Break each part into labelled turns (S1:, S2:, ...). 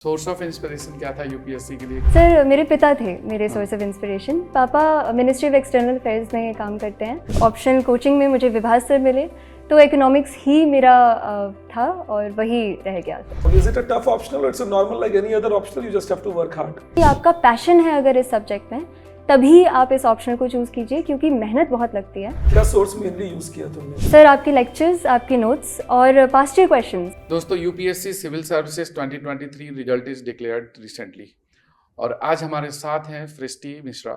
S1: Source of inspiration क्या था UPSC के लिए?
S2: सर मेरे पिता थे मेरे सोर्स ऑफ इंस्पिरेशन। पापा मिनिस्ट्री ऑफ एक्सटर्नल अफेयर्स में काम करते हैं। ऑप्शनल कोचिंग में मुझे विभास सर मिले तो इकोनॉमिक्स ही मेरा था और वही रह गया था।
S3: Is it a tough optional or it's a normal like any other optional, you just have to work hard?
S2: कि आपका पैशन है अगर इस सब्जेक्ट में तभी आप इस ऑप्शन को चूज़ कीजिए क्योंकि मेहनत बहुत लगती है।
S3: क्या सोर्स मेनली यूज किया तुमने?
S2: सर आपके लेक्चर्स, आपके नोट्स और पास्ट ईयर क्वेश्चंस।
S1: दोस्तों, UPSC civil services 2023 result is declared recently और आज हमारे साथ हैं सृष्टि मिश्रा।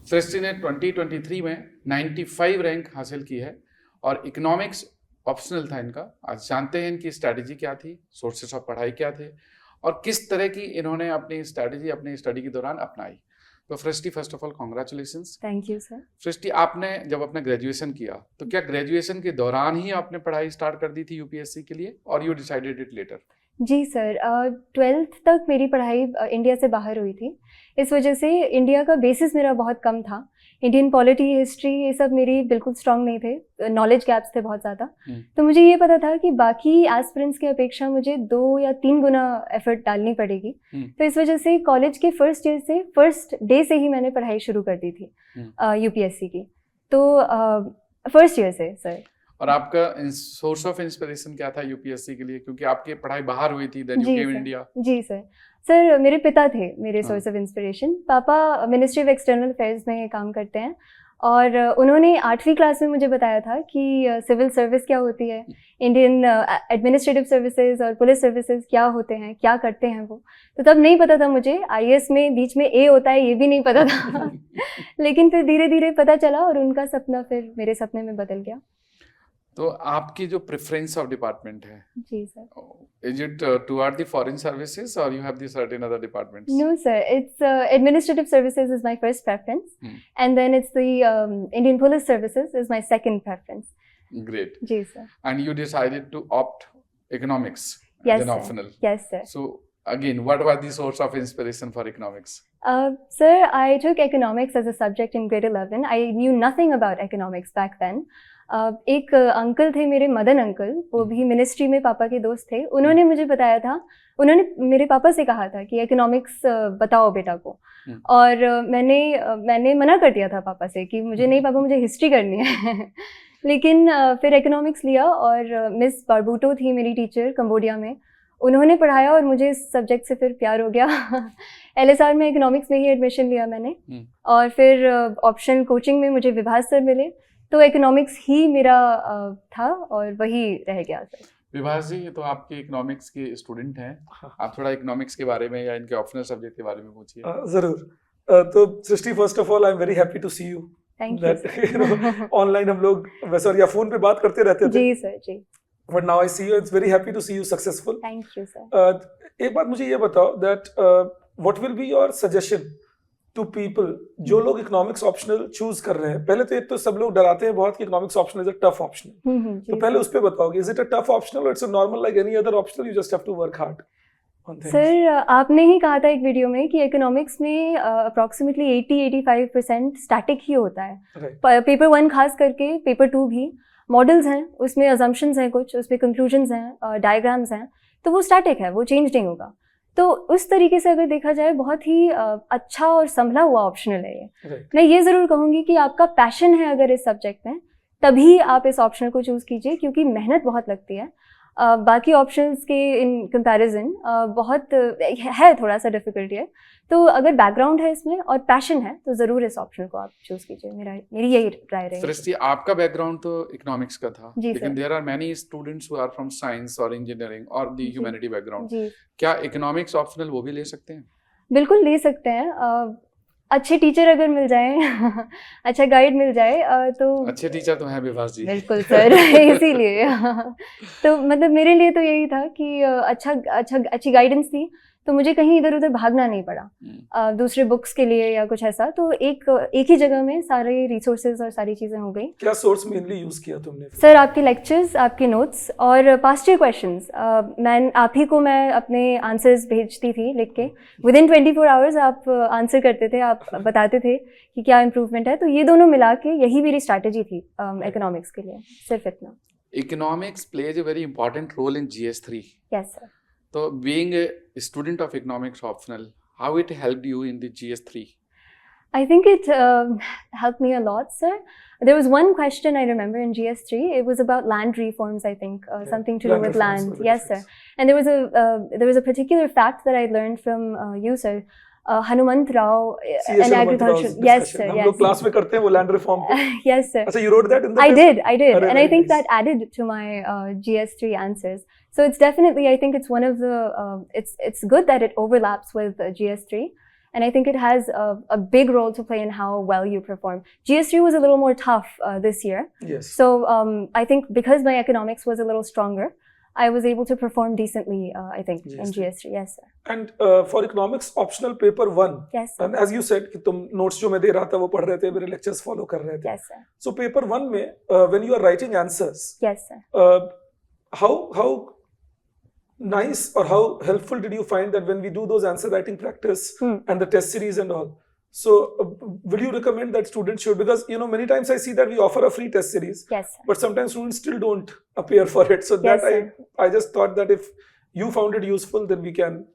S1: सृष्टि ने 2023 में 95 रैंक हासिल की है और इकोनॉमिक्स ऑप्शनल था इनका। आज जानते हैं इनकी स्ट्रैटेजी क्या थी, सोर्सेस ऑफ पढ़ाई क्या थे और किस तरह की इन्होंने अपनी स्ट्रैटेजी अपनी स्टडी के दौरान अपनाई। तो Srishti, first of all congratulations.
S2: Thank you sir.
S1: Srishti, आपने जब अपना ग्रेजुएशन किया तो क्या ग्रेजुएशन के दौरान ही आपने पढ़ाई स्टार्ट कर दी थी यूपीएससी के लिए और यू डिसाइडेड इट लेटर?
S2: जी सर, 12th तक मेरी पढ़ाई इंडिया से बाहर हुई थी। इस वजह से इंडिया का बेसिस मेरा बहुत कम था। इंडियन पॉलिटी, हिस्ट्री ये सब मेरी बिल्कुल स्ट्रांग नहीं थे, नॉलेज गैप्स थे बहुत ज़्यादा। तो मुझे ये पता था कि बाकी एस्पिरेंट्स की अपेक्षा मुझे 2 या 3 गुना एफर्ट डालनी पड़ेगी। तो इस वजह से कॉलेज के फर्स्ट ईयर से, फर्स्ट डे से ही मैंने पढ़ाई शुरू कर दी थी यूपीएससी की। तो फर्स्ट ईयर से सर।
S1: और आपका सोर्स ऑफ इंस्पिरेशन क्या था यूपीएससी के लिए, क्योंकि आपकी पढ़ाई बाहर हुई थी, then you came in India?
S2: जी सर मेरे पिता थे मेरे सोर्स ऑफ इंस्पिरेशन। पापा मिनिस्ट्री ऑफ एक्सटर्नल अफेयर्स में काम करते हैं और उन्होंने 8वीं क्लास में मुझे बताया था कि सिविल सर्विस क्या होती है, इंडियन एडमिनिस्ट्रेटिव सर्विसेज और पुलिस सर्विसेज क्या होते हैं, क्या करते हैं वो। तो तब नहीं पता था मुझे आईएएस में बीच में ए होता है ये भी नहीं पता था लेकिन फिर धीरे धीरे पता चला और उनका सपना फिर मेरे सपने में बदल गया।
S1: तो आपकी जो प्रेफरेंस ऑफ डिपार्टमेंट है,
S2: जी sir,
S1: is it toward the foreign services और you have the certain other departments?
S2: No sir, it's administrative services is my first preference and then it's the Indian police services is my second preference.
S1: Great.
S2: जी sir.
S1: And you decided to opt economics
S2: Yes,
S1: as an
S2: sir.
S1: optional.
S2: Yes sir.
S1: So again, what was the source of inspiration for economics?
S2: Sir, I took economics as a subject in grade 11. I knew nothing about economics back then. एक uncle थे मेरे, Madan uncle, वो भी ministry में पापा के दोस्त थे। उन्होंने मुझे बताया था, उन्होंने मेरे पापा से कहा था कि इकोनॉमिक्स बताओ बेटा को। और मैंने मना कर दिया था पापा से कि मुझे नहीं पापा, मुझे हिस्ट्री करनी है लेकिन फिर इकोनॉमिक्स लिया और मिस बारबूटो थी मेरी टीचर कंबोडिया में, उन्होंने पढ़ाया और मुझे इस सब्जेक्ट से फिर प्यार हो गया एलएसआर में इकोनॉमिक्स में ही एडमिशन लिया मैंने और फिर ऑप्शनल कोचिंग में मुझे विभास सर मिले तो इकोनॉमिक्स ही मेरा था और वही रह गया सर।
S1: विभास जी, ये तो आपके इकोनॉमिक्स के स्टूडेंट हैं, आप थोड़ा इकोनॉमिक्स के बारे में या इनके ऑप्शनल सब्जेक्ट के बारे में पूछिए।
S3: जरूर। तो Srishti, first of all I am very happy to see you.
S2: Thank you.
S3: Online हम लोग वैसे और या फोन पे बात करते रहते थे।
S2: जी सर, जी।
S3: But now I see you. It's very happy to see you successful.
S2: Thank you sir.
S3: एक बात मुझे ये बताओ that what will be your suggestion to people जो लोग इकोनॉमिक्स ऑप्शनल चूज कर रहे हैं? पहले तो एक तो सब लोग डराते हैं बहुत कि economics optional is a tough optional. तो पहले उस पे बताओगे, is it a tough optional or it's a normal like any other optional, you just have to work hard?
S2: Sir आपने ही कहा था एक वीडियो में कि इकोनॉमिक्स में अप्रॉक्सीमेटली 80-85% स्टैटिक ही होता है। पेपर 1 खास करके, पेपर 2 भी मॉडल्स हैं, उसमें अजम्पशंस हैं कुछ, उसमें कंक्लूजन्स हैं, डायग्राम्स हैं, तो वो स्टैटिक है, वो चेंज नहीं होगा। तो उस तरीके से अगर देखा जाए बहुत ही अच्छा और संभला हुआ ऑप्शनल है ये। मैं ये ज़रूर कहूँगी कि आपका पैशन है अगर इस सब्जेक्ट में तभी आप इस ऑप्शनल को चूज़ कीजिए क्योंकि मेहनत बहुत लगती है। बाकी ऑप्शंस के इन कंपैरिजन बहुत है, थोड़ा सा डिफिकल्टी है। तो अगर बैकग्राउंड है इसमें और पैशन है तो ज़रूर इस ऑप्शन को आप चूज़ कीजिए, मेरी यही राय रहेगी।
S1: सृष्टि, आपका बैकग्राउंड तो इकोनॉमिक्स का था, लेकिन there are many students who are from science और इंजीनियरिंग और द ह्यूमैनिटी बैकग्राउंड। क्या इकोनॉमिक्स ऑप्शनल वो भी ले सकते हैं?
S2: बिल्कुल ले सकते हैं, अच्छे टीचर अगर मिल जाए अच्छा गाइड मिल जाए तो। अच्छे
S1: टीचर तो हैं विभास जी।
S2: बिल्कुल सर इसीलिए तो मतलब मेरे लिए तो यही था कि अच्छी गाइडेंस थी तो मुझे कहीं इधर उधर भागना नहीं पड़ा दूसरे बुक्स के लिए या कुछ ऐसा। तो एक ही जगह में सारे रिसोर्सेज और सारी चीज़ें हो गई।
S3: क्या सोर्स मेनली यूज किया तुमने?
S2: सर आपके लेक्चर्स, आपके नोट्स और पास्ट ईयर क्वेश्चंस। आप ही को मैं अपने आंसर्स भेजती थी लिख के, विदिन 24 आवर्स आप आंसर करते थे, आप बताते थे कि क्या इम्प्रूवमेंट है। तो ये दोनों मिला के यही मेरी स्ट्रैटेजी थी इकोनॉमिक्स के लिए, सिर्फ इतना।
S1: Economics plays a very important role in GS3।
S2: Yes sir.
S1: So being a student of economics optional, how it helped you in the GS3?
S2: I think it helped me a lot, sir. There was one question I remember in GS3. It was about land reforms, I think, something to do with land. Yes, sir. And there was a particular fact that I learned from you, sir. Hanumant Rao, an agricultural. Yes, sir.
S3: हम लोग class में करते हैं वो land reform को.
S2: Yes, sir.
S3: So you wrote that in the
S2: I did, and I think that added to my GS3 answers. So it's definitely, I think it's one of the, it's good that it overlaps with GS3. And I think it has a big role to play in how well you perform. GS3 was a little more tough this year.
S3: Yes.
S2: So I think because my economics was a little stronger, I was able to perform decently, I think, in GS3. Yes, sir.
S3: And for economics optional paper 1,
S2: yes, sir.
S3: And as you said, कि तुम notes जो मैं दे रहा था वो पढ़ रहे थे, मेरे lectures follow कर रहे थे.
S2: Yes, sir.
S3: So paper 1 में, when you are writing answers,
S2: yes, sir.
S3: How nice or how helpful did you find that when we do those answer writing practice and the test series and all? So will you recommend that students should, because many times I see that we offer a free test series,
S2: yes, sir.
S3: But sometimes students still don't appear for it. So
S2: yes,
S3: that I just thought that if you found it useful, then we can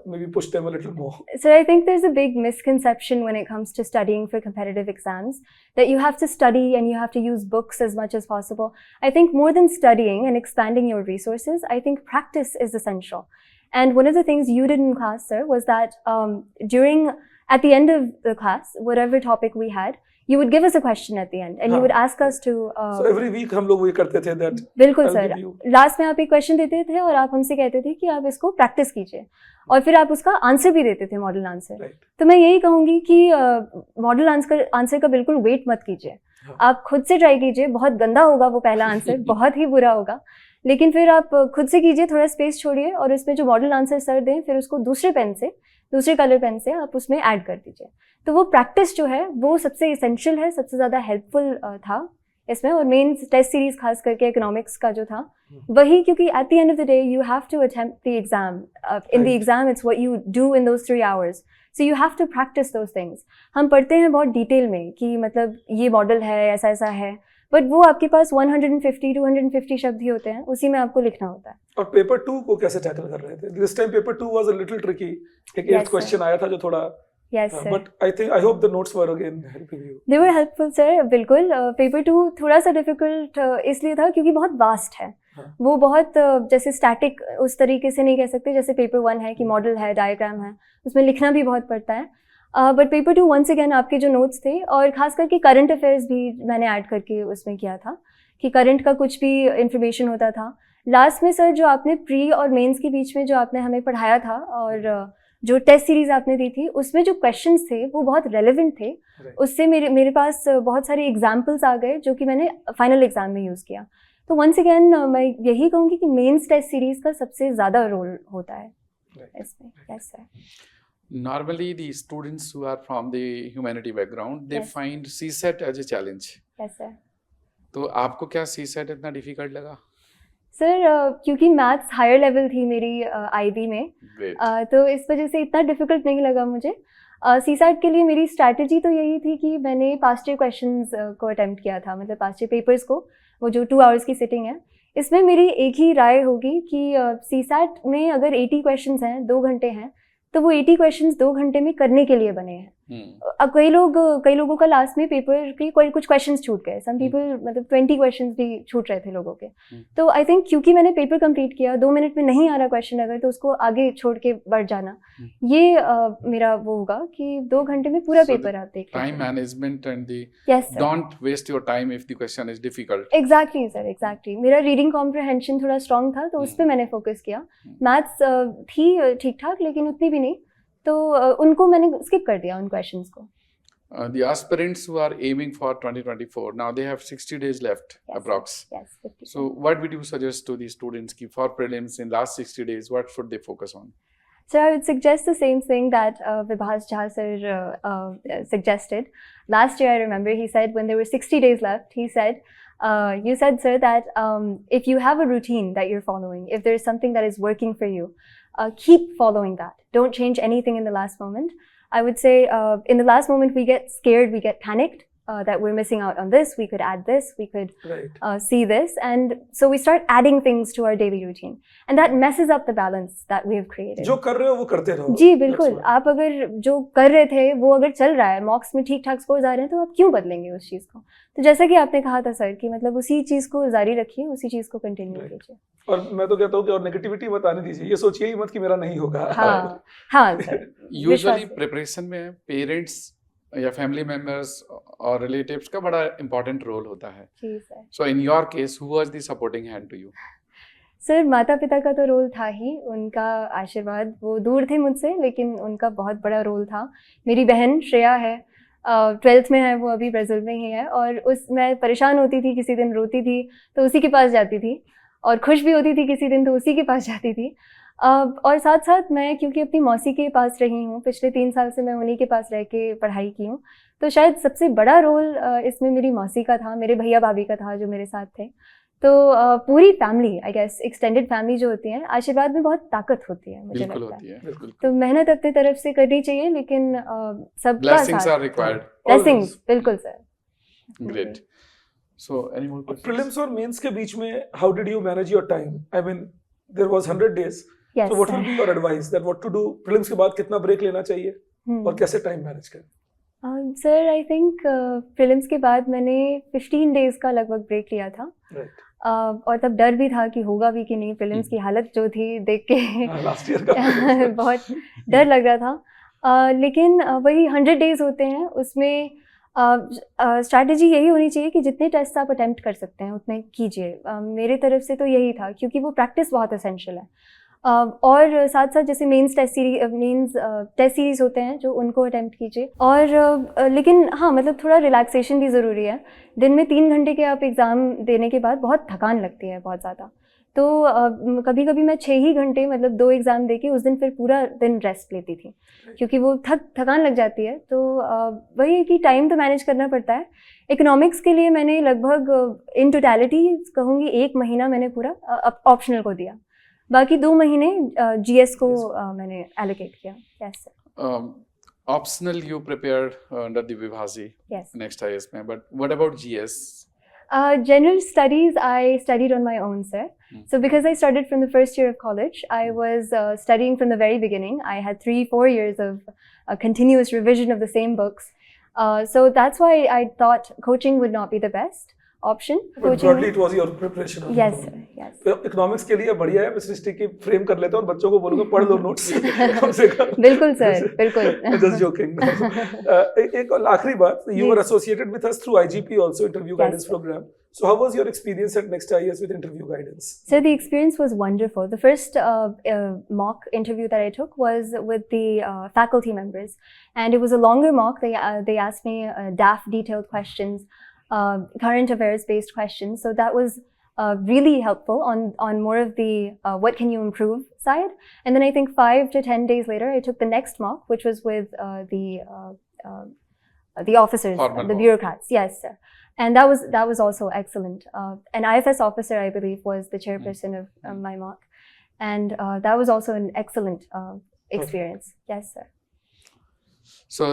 S3: maybe push them a little more.
S2: So I think there's a big misconception when it comes to studying for competitive exams, that you have to study and you have to use books as much as possible. I think more than studying and expanding your resources, I think practice is essential. And one of the things you did in class, sir, was that at the end of the class, whatever topic we had, you would give us a question at the end and you would ask us to
S3: so every week हम लोग वही करते थे that
S2: बिल्कुल sir, last में आप एक question देते थे और आप हमसे कहते थे कि आप इसको प्रैक्टिस कीजिए और फिर आप उसका आंसर भी देते थे, मॉडल आंसर. तो मैं यही कहूंगी कि मॉडल आंसर का बिल्कुल वेट मत कीजिए, आप खुद से ट्राई कीजिए. बहुत गंदा होगा वो पहला आंसर, बहुत ही बुरा होगा, लेकिन फिर आप खुद से कीजिए, थोड़ा स्पेस छोड़िए और उसमें जो मॉडल आंसर सर दें फिर उसको दूसरे कलर पेन से आप उसमें ऐड कर दीजिए. तो वो प्रैक्टिस जो है वो सबसे इसेंशियल है, सबसे ज़्यादा हेल्पफुल था इसमें. और मेन टेस्ट सीरीज खास करके इकोनॉमिक्स का जो था वही, क्योंकि at the end of the day you have to attempt the exam. In the exam it's what you do in those 3 hours. So you have to practice those things. हम पढ़ते हैं बहुत डिटेल में कि मतलब ये मॉडल है, ऐसा ऐसा है, बट वो आपके पास 150-250 शब्द ही होते हैं, उसी में आपको लिखना होता है.
S3: और पेपर 2 को कैसे टैकल कर रहे थे? This time paper 2 was a little tricky. एक 8th क्वेश्चन आया था जो थोड़ा
S2: Yes, sir.
S3: But I hope the notes were again helping you.
S2: They were helpful, sir. बिल्कुल. पेपर 2 थोड़ा सा डिफिकल्ट इसलिए था क्योंकि बहुत वास्ट है. वो बहुत जैसे स्टैटिक उस तरीके से नहीं कह सकते जैसे पेपर 1 है कि मॉडल है, डायग्राम है, उसमें लिखना भी बहुत पड़ता है. बट पेपर 2 वंस अगेन आपके जो नोट्स थे और खास करके करंट अफेयर्स भी मैंने ऐड करके उसमें किया था कि करंट का कुछ भी इंफॉर्मेशन होता था. लास्ट में सर जो आपने प्री और मेंस के बीच में जो आपने हमें पढ़ाया था और जो टेस्ट सीरीज आपने दी थी उसमें जो क्वेश्चंस थे वो बहुत रेलेवेंट थे. उससे मेरे पास बहुत सारे एग्जाम्पल्स आ गए जो कि मैंने फाइनल एग्जाम में यूज़ किया. तो वंस अगेन मैं यही कहूँगी कि मेंस टेस्ट सीरीज का सबसे ज़्यादा रोल होता है इसमें. Yes sir.
S1: Normally the students who are from the humanity background they find CSET as a challenge.
S2: Yes sir.
S1: तो आपको क्या CSET इतना डिफिकल्ट लगा?
S2: सर क्योंकि मैथ्स हायर लेवल थी मेरी IB में, तो इस वजह से इतना डिफिकल्ट नहीं लगा मुझे. CSAT के लिए मेरी स्ट्रैटेजी तो यही थी कि मैंने पास्ट ईयर क्वेश्चंस को अटेम्प्ट किया था, मतलब पास्ट ईयर पेपर्स को, वो जो 2 hours की सिटिंग है. इसमें मेरी एक ही राय होगी कि CSAT में अगर 80 क्वेश्चंस हैं, 2 घंटे हैं, तो वो 80 क्वेश्चंस 2 घंटे में करने के लिए बने हैं. अब कई लोगों का लास्ट में पेपर के कुछ क्वेश्चंस छूट गए. सम पीपल मतलब 20 क्वेश्चंस भी छूट रहे थे लोगों के. तो आई थिंक क्योंकि मैंने पेपर कंप्लीट किया, 2 मिनट में नहीं आ रहा क्वेश्चन अगर, तो उसको आगे छोड़ के बढ़ जाना, ये मेरा वो होगा कि 2 घंटे में पूरा पेपर आप देख लें.
S1: Time management and the
S2: yes sir,
S1: don't waste your time if the question is difficult.
S2: Exactly sir, exactly. मेरा रीडिंग कॉम्प्रिहेंशन थोड़ा स्ट्रॉन्ग था तो उस पर मैंने फोकस किया. मैथ्स थी ठीक ठाक लेकिन उतनी भी नहीं, तो उनको मैंने स्किप कर दिया उन क्वेश्चंस को.
S1: The aspirants who are aiming for 2024 now they have 60 days left. Yes, approx.
S2: Yes, 50.
S1: So what would you suggest to the students ki for prelims in last 60 days what should they focus on?
S2: So I would suggest the same thing that Vibhas Jha sir suggested. Last year I remember he said when there were 60 days left, he said you said sir that if you have a routine that you're following, if there is something that is working for you, keep following that. Don't change anything in the last moment. I would say in the last moment we get scared, we get panicked, that we're missing out on this, we could add this, we could
S3: Right.
S2: see this. And so we start adding things to our daily routine. And that messes up the balance that we have created.
S3: जो कर रहे हो वो करते रहो.
S2: जी
S3: That's
S2: बिल्कुल.
S3: what.
S2: आप अगर जो कर रहे थे वो अगर चल रहा है, मॉक्स में ठीक ठाक स्कोर्स आ रहे हैं, तो आप क्यों बदलेंगे उस चीज़ को? तो जैसा कि आपने कहा था सर कि मतलब उसी चीज़ को जारी रखिए, उसी चीज़ को कंटिन्यू
S3: Right.
S2: कीजिए.
S3: और मैं तो कहता हूँ कि और नेगेटिविटी मत आने दीजिए. ये सोचिए ही मत कि मेरा नहीं होगा.
S2: हाँ हाँ सर.
S1: यूजुअली
S2: विश्वास है.
S1: प्रिपरेशन में पेरेंट्स या फैमिली मेंबर्स और रिलेटिव्स का बड़ा इंपॉर्टेंट रोल होता है.
S2: जी sir.
S1: So in your case who was the supporting hand to you?
S2: Sir माता पिता का तो रोल था ही, उनका आशीर्वाद, वो दूर थे मुझसे लेकिन उनका बहुत बड़ा रोल था. मेरी बहन श्रेया है, 12th में है, वो अभी ब्राज़ील में ही है, और मैं परेशान होती थी, किसी दिन रोती थी तो उसी के पास जाती थी, और खुश भी होती थी किसी दिन तो उसी के पास जाती थी. और साथ साथ मैं क्योंकि अपनी मौसी के पास रही हूँ, पिछले 3 साल से मैं उन्हीं के पास रह के पढ़ाई की हूँ, तो शायद सबसे बड़ा रोल इसमें मेरी मौसी का था, मेरे भैया भाभी का था जो मेरे साथ थे. तो पूरी family, I guess extended family जो होती है, आशीर्वाद में बहुत ताकत होती है, मुझे
S1: बिल्कुल
S2: लगता
S1: होती
S2: है.
S1: है. बिल्कुल.
S2: तो मेहनत अपनी तरफ से करनी चाहिए, लेकिन सबका
S1: ब्लेसिंग्स
S2: साथ.
S1: Are required.
S2: ब्लेसिंग्स, बिल्कुल sir.
S1: Great. So any more questions?
S3: Prelims और मेंस के बीच में how did you manage your time? I mean there was 100 days.
S2: Yes
S3: So what will be your advice that what to do? Prelims के बाद कितना break लेना चाहिए और कैसे टाइम मैनेज करें?
S2: सर आई थिंक प्रीलिम्स के बाद मैंने 15 डेज का लगभग ब्रेक लिया था.
S3: Right.
S2: और तब डर भी था कि होगा भी कि नहीं, प्रीलिम्स की हालत जो थी देख के
S3: लास्ट ईयर का
S2: बहुत डर लग रहा था. लेकिन वही 100 डेज होते हैं, उसमें स्ट्रैटेजी यही होनी चाहिए कि जितने टेस्ट आप अटेम्प्ट कर सकते हैं उतने कीजिए. मेरे तरफ से तो यही था, क्योंकि वो प्रैक्टिस बहुत एसेंशियल है. और साथ साथ जैसे मेंस टेस्ट सीरीज होते हैं जो, उनको अटेम्प्ट कीजिए. और लेकिन हाँ, मतलब थोड़ा रिलैक्सेशन भी ज़रूरी है. दिन में 3 घंटे के आप एग्ज़ाम देने के बाद बहुत थकान लगती है, बहुत ज़्यादा. तो कभी कभी मैं 6 ही घंटे, मतलब 2 एग्ज़ाम दे के उस दिन फिर पूरा दिन रेस्ट लेती थी, क्योंकि वो थकान लग जाती है. तो वही है कि टाइम तो मैनेज करना पड़ता है. इकोनॉमिक्स के लिए मैंने लगभग इन टोटलिटी कहूँगी 1 महीना मैंने पूरा ऑप्शनल को दिया, बाकी 2 महीने जीएस को मैंने एलोकेट किया. Yes sir.
S1: Optional you prepared under the विभाजी
S2: यस.
S1: नेक्स्ट आईएएस में, but what about GS?
S2: General studies I studied on my own, sir. So because I started from the first year of college, I was studying from the very beginning. I had 3-4 years of continuous revision of the same books. So that's why I thought coaching would not be the best option.
S3: But broadly it was your preparation.
S2: Yes, sir. Yes.
S3: तो economics के लिए बढ़िया है, मैं सृष्टि की frame कर लेता हूँ और बच्चों को बोलूँगा पढ़ लो नोट्स कम से कम.
S2: बिल्कुल सर, बिल्कुल.
S3: Just joking. एक और आखिरी बात, you were associated with us through IGP also, interview guidance program. So how was your experience at Next IAS with interview guidance?
S2: So the experience was wonderful. The first mock interview that I took was with the faculty members, and it was a longer mock. They asked me DAF detailed questions, current affairs based questions. So that was really helpful on more of the what can you improve side. And then I think 5 to 10 days later, I took the next mock, which was with the officers,
S1: Formal
S2: the
S1: mock.
S2: bureaucrats. Yes, sir. And that was also excellent. An IFS officer, I believe, was the chairperson of my mock, and that was also an excellent experience. Yes, sir.
S1: So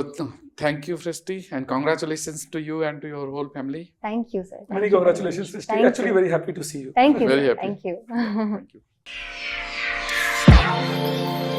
S1: thank you, Srishti, and congratulations to you and to your whole family.
S2: Thank you, sir. Thank
S3: Many
S2: you very
S3: congratulations,
S2: much.
S3: Srishti.
S2: Thank
S3: Actually,
S2: you.
S3: very happy to see you.
S2: Thank you,
S1: Very
S2: sir.
S1: happy.
S2: Thank you.
S1: Thank you.